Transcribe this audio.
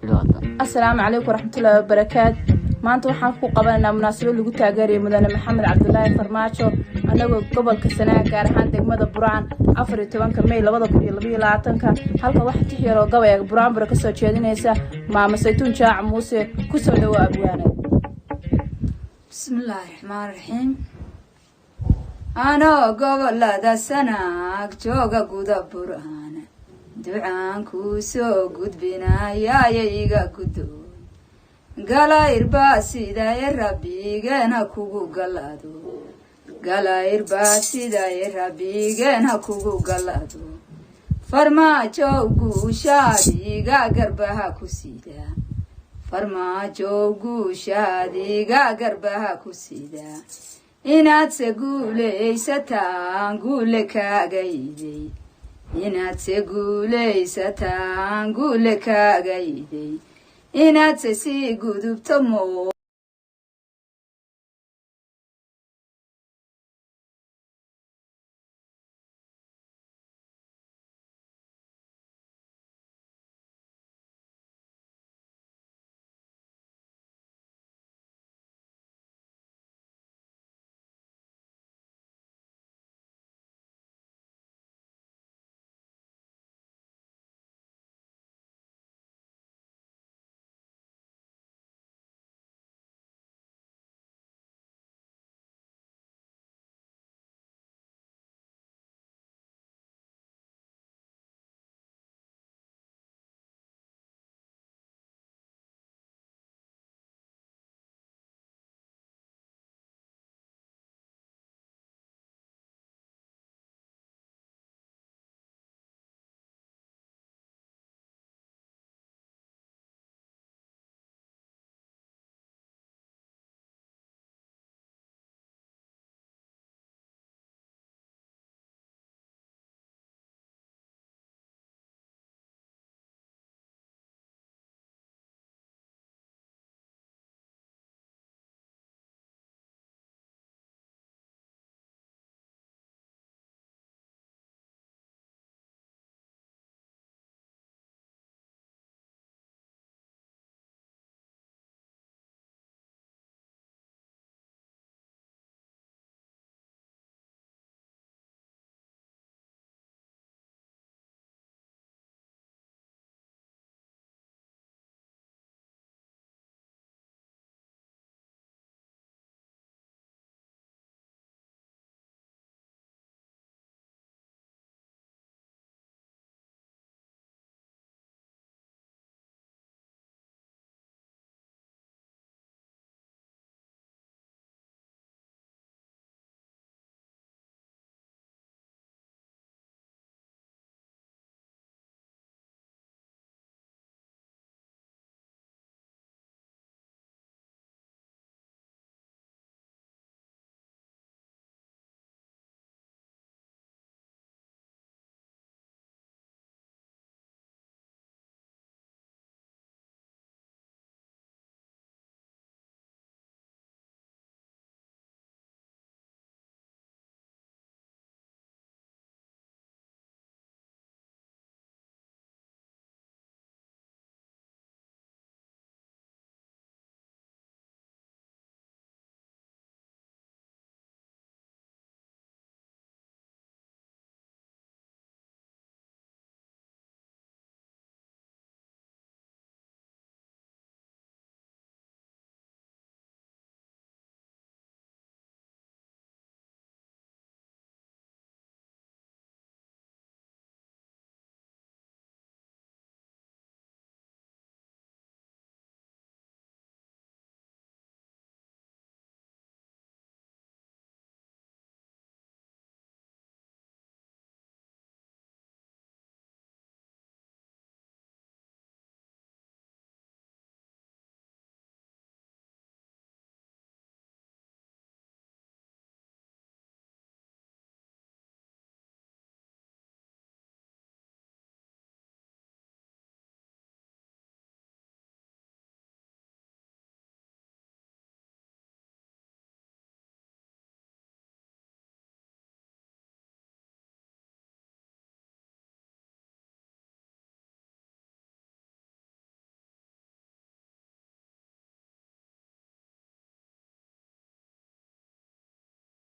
السلام عليكم ورحمة الله وبركاته. maanta waxaan ku qabanaynaa munaasabad lagu taageerayo mudane maxamed cabdullaahi farmaajo anagoo gobolka Sanaag gaar ahaan degmada Buraan 14 May 2022 halka wax tixyaro gabayga Buraan ka soo jeedinaysa maama Saytuun Jaac Muuse ku soo dhawaad abwaane. Bismillahir Rahmanir Rahiim. Ano gobolada Sanaag jooga guda Buraan ducaan ku soo gudbinaya iga gudo Galair basida rabbigeena kugu galado Galair basida rabbigeena kugu galado Farmaajo guushaadiga garbaha ku sida Farmaajo guushaadiga garbaha ku sida inaad se guuleysataan guule kaaga iday inaad se guuleysataan guule kaaga iday inaad se si gudubto